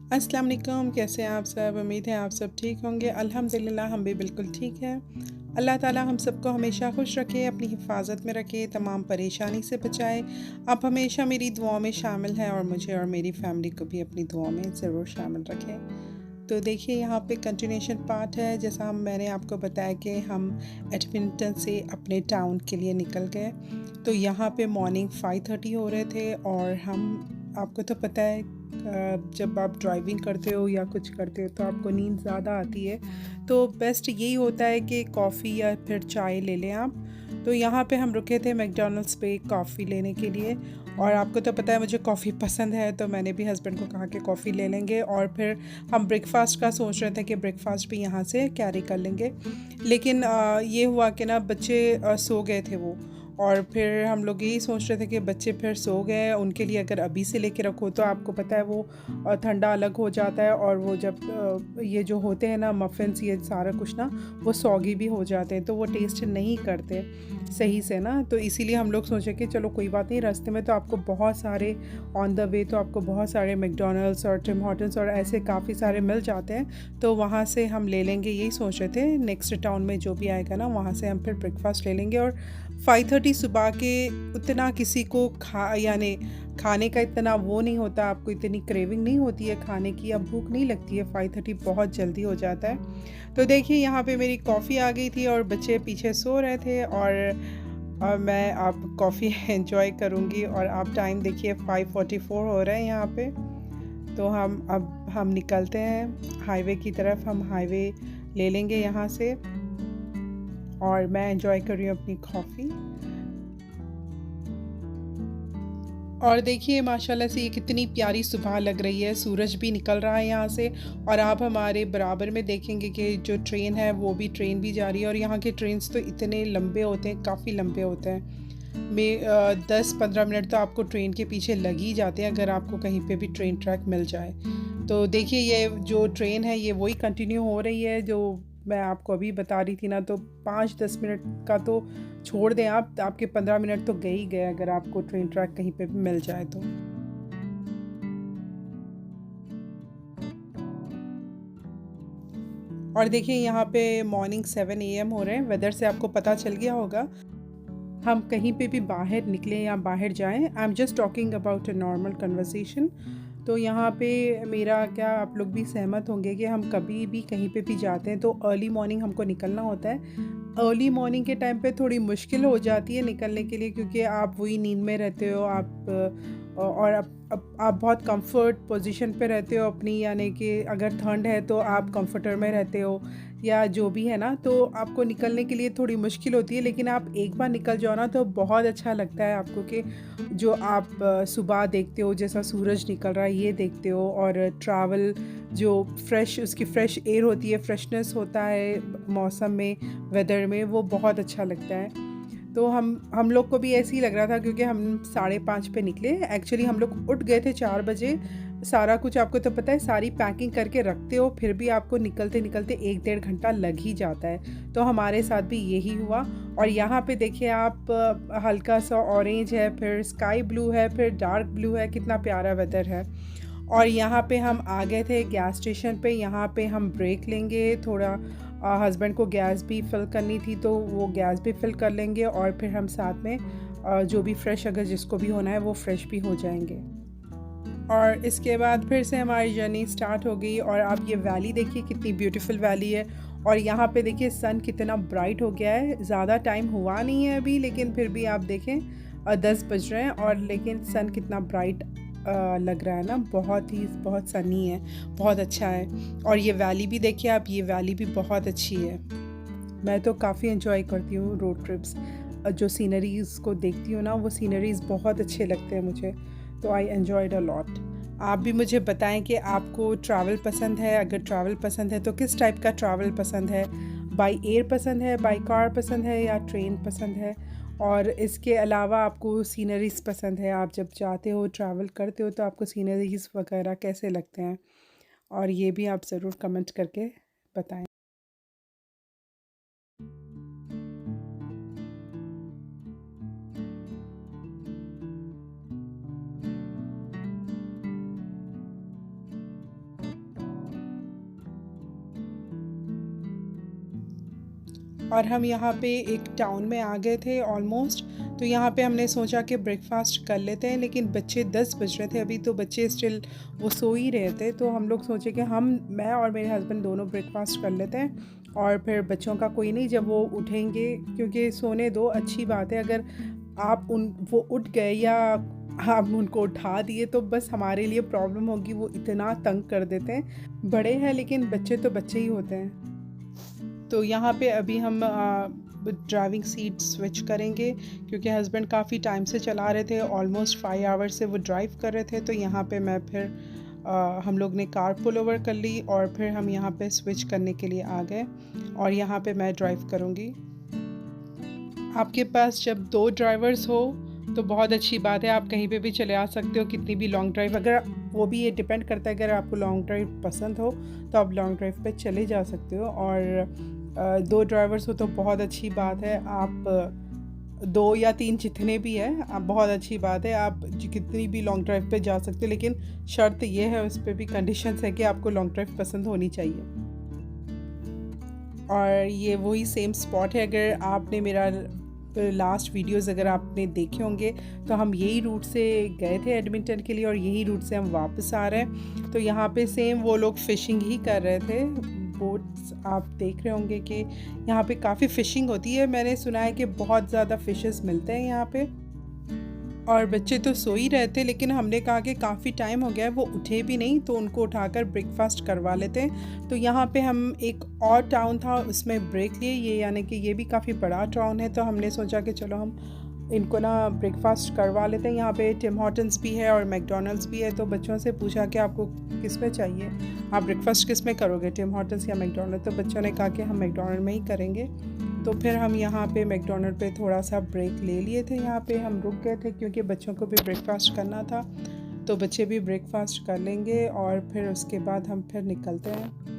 अस्सलाम वालेकुम, कैसे हैं आप सब? उम्मीद है आप सब ठीक होंगे। अल्हम्दुलिल्लाह हम भी बिल्कुल ठीक हैं। अल्लाह ताला हम सबको हमेशा खुश रखे, अपनी हिफाज़त में रखे, तमाम परेशानी से बचाए। आप हमेशा मेरी दुआओं में शामिल हैं और मुझे और मेरी फ़ैमिली को भी अपनी दुआओं में ज़रूर शामिल रखें। तो देखिए यहाँ पे कंटिन्यूएशन पार्ट है, जैसा मैंने आपको बताया कि हम एडमिंटन से अपने टाउन के लिए निकल गए। तो यहाँ पे मॉर्निंग 5:30 हो रहे थे और हम आपको तो पता है जब आप ड्राइविंग करते हो या कुछ करते हो तो आपको नींद ज़्यादा आती है। तो बेस्ट यही होता है कि कॉफ़ी या फिर चाय ले लें आप। तो यहाँ पे हम रुके थे मैकडॉनल्ड्स पे कॉफ़ी लेने के लिए और आपको तो पता है मुझे कॉफ़ी पसंद है, तो मैंने भी हस्बैंड को कहा कि कॉफ़ी ले लेंगे और फिर हम ब्रेकफ़ास्ट का सोच रहे थे कि ब्रेकफ़ास्ट भी यहाँ से कैरी कर लेंगे। लेकिन ये हुआ कि ना बच्चे सो गए थे वो, और फिर हम लोग यही सोच रहे थे कि बच्चे फिर सो गए, उनके लिए अगर अभी से लेके रखो तो आपको पता है वो ठंडा अलग हो जाता है, और वो जब ये जो होते हैं ना मफ़िन्स ये सारा कुछ ना वो सॉगी भी हो जाते हैं, तो वो टेस्ट नहीं करते सही से ना। तो इसीलिए हम लोग सोचे कि चलो कोई बात नहीं, रास्ते में तो आपको बहुत सारे ऑन द वे तो आपको बहुत सारे मैकडॉनल्ड्स और टिम हॉर्टन्स और ऐसे काफ़ी सारे मिल जाते हैं, तो वहाँ से हम ले लेंगे, यही सोच रहे थे। नेक्स्ट टाउन में जो भी आएगा ना वहाँ से हम फिर ब्रेकफास्ट ले लेंगे। और 5:30 सुबह के उतना किसी को यानी खाने का इतना वो नहीं होता, आपको इतनी क्रेविंग नहीं होती है खाने की, अब भूख नहीं लगती है, 5:30 बहुत जल्दी हो जाता है। तो देखिए यहाँ पे मेरी कॉफ़ी आ गई थी और बच्चे पीछे सो रहे थे, और मैं अब कॉफ़ी एंजॉय करूँगी। और आप टाइम देखिए 5:44 हो रहे हैं यहाँ पे। तो हम निकलते हैं हाईवे की तरफ, हम हाईवे ले लेंगे यहाँ से, और मैं एंजॉय कर रही हूँ अपनी कॉफ़ी। और देखिए माशाल्लाह से ये कितनी प्यारी सुबह लग रही है, सूरज भी निकल रहा है यहाँ से, और आप हमारे बराबर में देखेंगे कि जो ट्रेन है वो भी ट्रेन भी जा रही है, और यहाँ के ट्रेन्स तो इतने लंबे होते हैं, काफ़ी लंबे होते हैं। 10-15 मिनट तो आपको ट्रेन के पीछे लग ही जाते हैं अगर आपको कहीं पे भी ट्रेन ट्रैक मिल जाए। तो देखिए ये जो ट्रेन है ये वही कंटिन्यू हो रही है जो मैं आपको अभी बता रही थी ना, तो 5-10 मिनट का तो छोड़ दें आप, आपके 15 मिनट तो गए ही गए अगर आपको ट्रेन ट्रैक कहीं पे भी मिल जाए तो। और देखिए यहाँ पे मॉर्निंग 7 AM हो रहे हैं, वेदर से आपको पता चल गया होगा। हम कहीं पे भी बाहर निकलें या बाहर जाएं, I am just talking about a normal conversation. तो यहाँ पे मेरा क्या आप लोग भी सहमत होंगे कि हम कभी भी कहीं पे भी जाते हैं तो अर्ली मॉर्निंग हमको निकलना होता है। अर्ली मॉर्निंग के टाइम पे थोड़ी मुश्किल हो जाती है निकलने के लिए, क्योंकि आप वही नींद में रहते हो, और आप बहुत कंफर्ट पोजीशन पे रहते हो अपनी, यानी कि अगर ठंड है तो आप कंफर्टर में रहते हो या जो भी है ना, तो आपको निकलने के लिए थोड़ी मुश्किल होती है। लेकिन आप एक बार निकल जाओ ना तो बहुत अच्छा लगता है आपको कि जो आप सुबह देखते हो जैसा सूरज निकल रहा है ये देखते हो, और ट्रैवल जो फ्रेश उसकी फ्रेश एयर होती है, फ्रेशनेस होता है मौसम में, वेदर में, वो बहुत अच्छा लगता है। तो हम लोग को भी ऐसे ही लग रहा था, क्योंकि हम 5:30 पे निकले, एक्चुअली हम लोग उठ गए थे 4 बजे। सारा कुछ आपको तो पता है, सारी पैकिंग करके रखते हो फिर भी आपको निकलते निकलते 1-1.5 घंटा लग ही जाता है, तो हमारे साथ भी यही हुआ। और यहाँ पे देखिए आप हल्का सा ऑरेंज है, फिर स्काई ब्लू है, फिर डार्क ब्लू है, कितना प्यारा वेदर है। और यहाँ पे हम आ गए थे गैस स्टेशन पे, यहाँ पे हम ब्रेक लेंगे थोड़ा, हस्बैंड को गैस भी फिल करनी थी तो वो गैस भी फिल कर लेंगे, और फिर हम साथ में जो भी फ्रेश अगर जिसको भी होना है वो फ्रेश भी हो जाएंगे। और इसके बाद फिर से हमारी जर्नी स्टार्ट हो गई, और आप ये वैली देखिए कितनी ब्यूटीफुल वैली है। और यहाँ पे देखिए सन कितना ब्राइट हो गया है, ज़्यादा टाइम हुआ नहीं है अभी, लेकिन फिर भी आप देखें 10 बज रहे हैं, और लेकिन सन कितना ब्राइट लग रहा है ना, बहुत सनी है, बहुत अच्छा है। और ये वैली भी देखिए आप, ये वैली भी बहुत अच्छी है। मैं तो काफ़ी इन्जॉय करती हूँ रोड ट्रिप्स, जो सीनरीज़ को देखती हूँ ना वो सीनरीज़ बहुत अच्छे लगते हैं मुझे, तो आई एन्जॉयड अ लॉट। आप भी मुझे बताएं कि आपको ट्रैवल पसंद है, अगर ट्रैवल पसंद है तो किस टाइप का ट्रैवल पसंद है, बाय एयर पसंद है, बाय कार पसंद है, या ट्रेन पसंद है। और इसके अलावा आपको सीनरीज़ पसंद है, आप जब जाते हो ट्रैवल करते हो तो आपको सीनरीज़ वगैरह कैसे लगते हैं, और ये भी आप ज़रूर कमेंट करके बताएं। और हम यहाँ पे एक टाउन में आ गए थे ऑलमोस्ट। तो यहाँ पे हमने सोचा कि ब्रेकफास्ट कर लेते हैं, लेकिन बच्चे 10 बज रहे थे अभी, तो बच्चे स्टिल वो सो ही रहे थे। तो हम लोग सोचे कि मैं और मेरे हस्बैंड दोनों ब्रेकफास्ट कर लेते हैं और फिर बच्चों का कोई नहीं, जब वो उठेंगे, क्योंकि सोने दो, अच्छी बात है। अगर आप वो उठ गए या आप उनको उठा दिए तो बस हमारे लिए प्रॉब्लम होगी। वो इतना तंग कर देते हैं, बड़े हैं लेकिन बच्चे तो बच्चे ही होते हैं। तो यहाँ पे अभी हम ड्राइविंग सीट स्विच करेंगे, क्योंकि हस्बैंड काफ़ी टाइम से चला रहे थे, ऑलमोस्ट 5 आवर्स से वो ड्राइव कर रहे थे। तो यहाँ पे मैं फिर हम लोग ने कार पुल ओवर कर ली और फिर हम यहाँ पे स्विच करने के लिए आ गए और यहाँ पे मैं ड्राइव करूँगी। आपके पास जब 2 ड्राइवर्स हो तो बहुत अच्छी बात है, आप कहीं पे भी चले आ सकते हो, कितनी भी लॉन्ग ड्राइव, अगर वो भी ये डिपेंड करता है, अगर आपको लॉन्ग ड्राइव पसंद हो तो आप लॉन्ग ड्राइव पे चले जा सकते हो। और 2 ड्राइवर्स हो तो बहुत अच्छी बात है, आप 2 या 3 जितने भी हैं, आप बहुत अच्छी बात है, आप कितनी भी लॉन्ग ड्राइव पे जा सकते हो। लेकिन शर्त ये है, उस पर भी कंडीशंस है कि आपको लॉन्ग ड्राइव पसंद होनी चाहिए। और ये वही सेम स्पॉट है, अगर आपने मेरा लास्ट वीडियोस अगर आपने देखे होंगे तो हम यही रूट से गए थे एडमिंटन के लिए और यही रूट से हम वापस आ रहे हैं। तो यहाँ पे सेम वो लोग फ़िशिंग ही कर रहे थे, बोट्स आप देख रहे होंगे कि यहाँ पे काफ़ी फ़िशिंग होती है। मैंने सुना है कि बहुत ज़्यादा फ़िशेस मिलते हैं यहाँ पे। और बच्चे तो सो ही रहे थे, लेकिन हमने कहा कि काफ़ी टाइम हो गया है, वो उठे भी नहीं, तो उनको उठाकर ब्रेकफास्ट करवा लेते हैं। तो यहाँ पे हम एक और टाउन था उसमें ब्रेक लिए, ये यानी कि ये भी काफ़ी बड़ा टाउन है, तो हमने सोचा कि चलो हम इनको ना ब्रेकफास्ट करवा लेते हैं। यहाँ पे टिम हॉर्टन्स भी है और मैकडोनल्ड्स भी है। तो बच्चों से पूछा कि आपको किस में चाहिए, आप ब्रेकफास्ट किस में करोगे, टिम हॉर्टन्स या मैकडोनल्ड? तो बच्चों ने कहा कि हम मैकडोनल्ड में ही करेंगे। तो फिर हम यहाँ पे मैकडोनल्ड पे थोड़ा सा ब्रेक ले लिए थे, यहाँ पे हम रुक गए थे क्योंकि बच्चों को भी ब्रेकफास्ट करना था। तो बच्चे भी ब्रेकफास्ट कर लेंगे और फिर उसके बाद हम फिर निकलते हैं।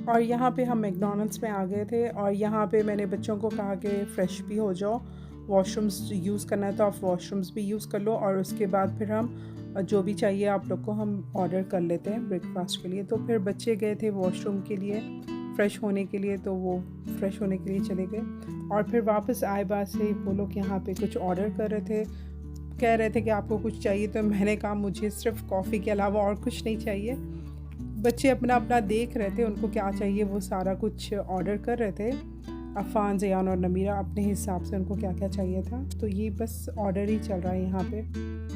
और यहाँ पे हम मैकडोनल्ड्स में आ गए थे और यहाँ पे मैंने बच्चों को कहा कि फ़्रेश भी हो जाओ, वॉशरूम्स यूज़ करना है तो आप वॉशरूम्स भी यूज़ कर लो, और उसके बाद फिर हम जो भी चाहिए आप लोग को हम ऑर्डर कर लेते हैं ब्रेकफास्ट के लिए। तो फिर बच्चे गए थे वॉशरूम के लिए फ़्रेश होने के लिए, तो वो फ़्रेश होने के लिए चले गए और फिर वापस आए बाद से वो लोग यहाँ पे कुछ ऑर्डर कर रहे थे, कह रहे थे कि आपको कुछ चाहिए। तो मैंने कहा मुझे सिर्फ कॉफ़ी के अलावा और कुछ नहीं चाहिए। बच्चे अपना अपना देख रहे थे, उनको क्या चाहिए वो सारा कुछ ऑर्डर कर रहे थे। अफ़ान, ज़यान और नमीरा अपने हिसाब से उनको क्या क्या चाहिए था, तो ये बस ऑर्डर ही चल रहा है यहाँ पे।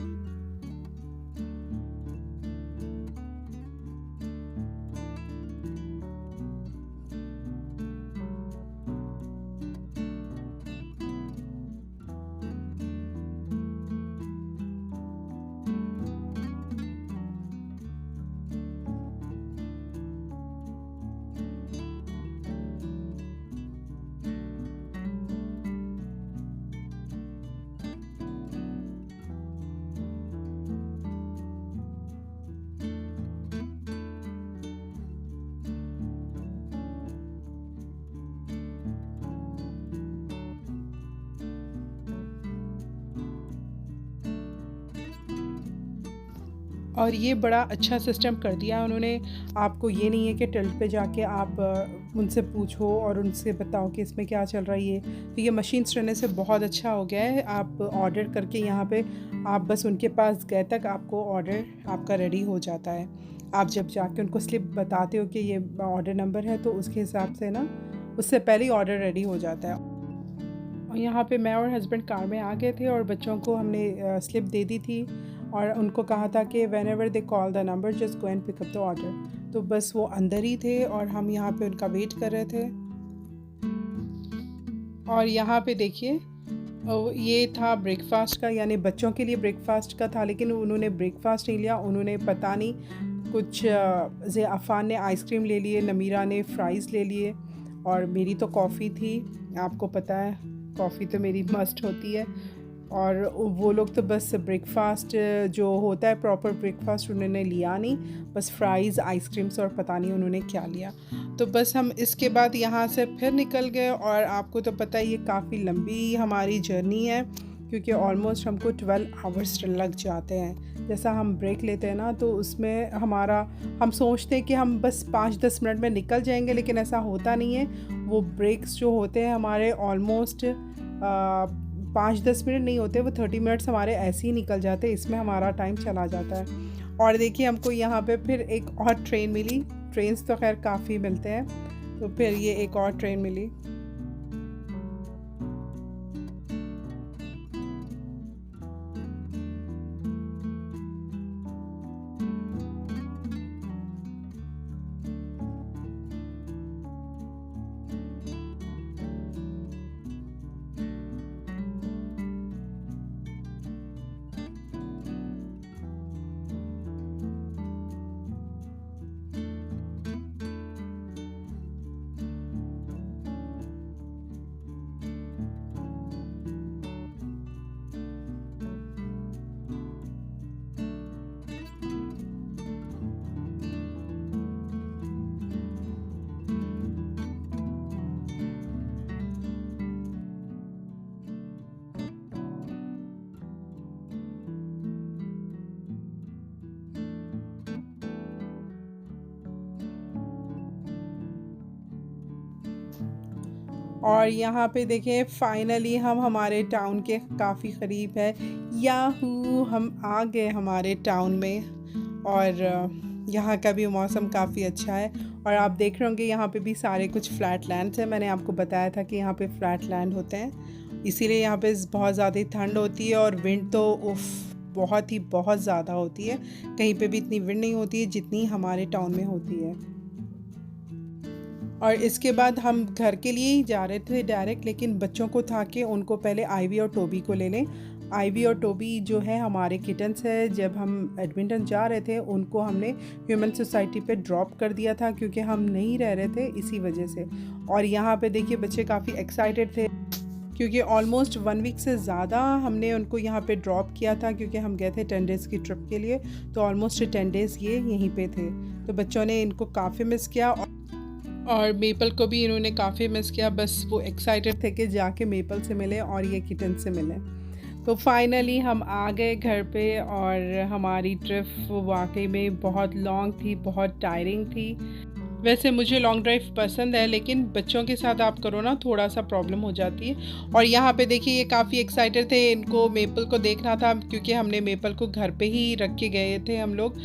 और ये बड़ा अच्छा सिस्टम कर दिया उन्होंने। आपको ये नहीं है कि टिल्ट पे जाके आप उनसे पूछो और उनसे बताओ कि इसमें क्या चल रहा है ये। तो ये मशीन्स रहने से बहुत अच्छा हो गया है। आप ऑर्डर करके यहाँ पे आप बस उनके पास गए तक आपको ऑर्डर आपका रेडी हो जाता है। आप जब जाके उनको स्लिप बताते हो कि ये ऑर्डर नंबर है, तो उसके हिसाब से ना उससे पहले ही ऑर्डर रेडी हो जाता है। और यहाँ पे मैं और हस्बैंड कार में आ गए थे और बच्चों को हमने स्लिप दे दी थी और उनको कहा था कि whenever they call the number just go and pick up the order. तो बस वो अंदर ही थे और हम यहाँ पे उनका वेट कर रहे थे। और यहाँ पे देखिए ये था ब्रेकफास्ट का, यानी बच्चों के लिए ब्रेकफास्ट का था, लेकिन उन्होंने ब्रेकफास्ट नहीं लिया। उन्होंने पता नहीं कुछ अफ़ान ने आइसक्रीम ले लिए, नमीरा ने फ़्राइज़ ले लिए और मेरी तो कॉफ़ी थी। आपको पता है कॉफ़ी तो मेरी मस्ट होती है। और वो लोग तो बस ब्रेकफास्ट जो होता है प्रॉपर ब्रेकफास्ट उन्होंने लिया नहीं, बस फ्राइज़ आइसक्रीम्स और पता नहीं उन्होंने क्या लिया। तो बस हम इसके बाद यहाँ से फिर निकल गए। और आपको तो पता है ये काफ़ी लंबी हमारी जर्नी है, क्योंकि ऑलमोस्ट हमको 12 आवर्स लग जाते हैं। जैसा हम ब्रेक लेते हैं ना, तो उसमें हम सोचते हैं कि हम बस 5-10 मिनट में निकल जाएंगे, लेकिन ऐसा होता नहीं है। वो ब्रेक्स जो होते हैं हमारे ऑलमोस्ट 5-10 मिनट नहीं होते, वो 30 मिनट्स हमारे ऐसे ही निकल जाते हैं, इसमें हमारा टाइम चला जाता है। और देखिए हमको यहाँ पे फिर एक और ट्रेन मिली। ट्रेन्स तो खैर काफ़ी मिलते हैं, तो फिर ये एक और ट्रेन मिली। और यहाँ पे देखें फाइनली हम हमारे टाउन के काफ़ी करीब है। याहू, हम आ गए हमारे टाउन में। और यहाँ का भी मौसम काफ़ी अच्छा है। और आप देख रहे होंगे यहाँ पे भी सारे कुछ फ्लैट लैंड्स हैं। मैंने आपको बताया था कि यहाँ पे फ्लैट लैंड होते हैं, इसीलिए यहाँ पे बहुत ज़्यादा ठंड होती है। और विंड तो बहुत ज़्यादा होती है। कहीं पे भी इतनी विंड नहीं होती है जितनी हमारे टाउन में होती है। और इसके बाद हम घर के लिए ही जा रहे थे डायरेक्ट, लेकिन बच्चों को था कि उनको पहले आईवी और टोबी को ले लें। आईवी और टोबी जो है हमारे किटन्स है। जब हम एडमिंटन जा रहे थे उनको हमने ह्यूमन सोसाइटी पे ड्रॉप कर दिया था, क्योंकि हम नहीं रह रहे थे इसी वजह से। और यहाँ पे देखिए बच्चे काफ़ी एक्साइटेड थे, क्योंकि ऑलमोस्ट 1 वीक से ज़्यादा हमने उनको यहाँ पे ड्रॉप किया था, क्योंकि हम गए थे 10 डेज़ की ट्रिप के लिए। तो ऑलमोस्ट 10 डेज़ ये यहीं पे थे। तो बच्चों ने इनको काफ़ी मिस किया, और मेपल को भी इन्होंने काफ़ी मिस किया। बस वो एक्साइटेड थे कि जाके मेपल से मिले और ये किटन से मिले। तो फाइनली हम आ गए घर पे। और हमारी ट्रिप वाकई में बहुत लॉन्ग थी, बहुत टायरिंग थी। वैसे मुझे लॉन्ग ड्राइव पसंद है, लेकिन बच्चों के साथ आप करो ना थोड़ा सा प्रॉब्लम हो जाती है। और यहाँ पे देखिए ये काफ़ी एक्साइटेड थे, इनको मेपल को देखना था, क्योंकि हमने मेपल को घर पे ही रख के गए थे हम लोग।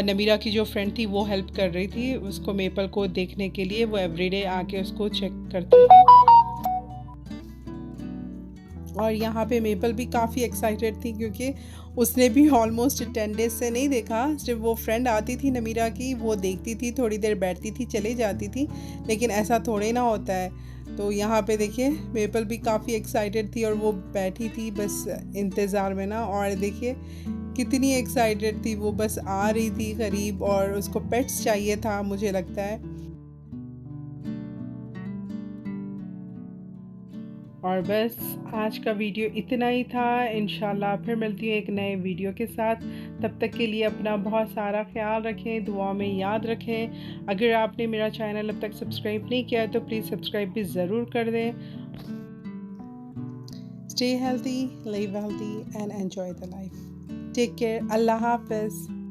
नमीरा की जो फ्रेंड थी वो हेल्प कर रही थी उसको मेपल को देखने के लिए। वो एवरीडे आके उसको चेक करती थी। और यहाँ पे मेपल भी काफ़ी एक्साइटेड थी, क्योंकि उसने भी ऑलमोस्ट 10 डेज से नहीं देखा। सिर्फ वो फ्रेंड आती थी नमीरा की, वो देखती थी, थोड़ी देर बैठती थी, चले जाती थी, लेकिन ऐसा थोड़े ना होता है। तो यहाँ पे देखिए मेपल भी काफ़ी एक्साइटेड थी और वो बैठी थी बस इंतज़ार में ना। और देखिए कितनी एक्साइटेड थी वो, बस आ रही थी करीब, और उसको पेट्स चाहिए था मुझे लगता है। और बस आज का वीडियो इतना ही था। इंशाल्लाह फिर मिलती हूँ एक नए वीडियो के साथ। तब तक के लिए अपना बहुत सारा ख्याल रखें, दुआ में याद रखें। अगर आपने मेरा चैनल अब तक सब्सक्राइब नहीं किया तो प्लीज़ सब्सक्राइब भी ज़रूर कर दें। Stay healthy, live healthy and enjoy the life. Take care. अल्लाह हाफ़िज़।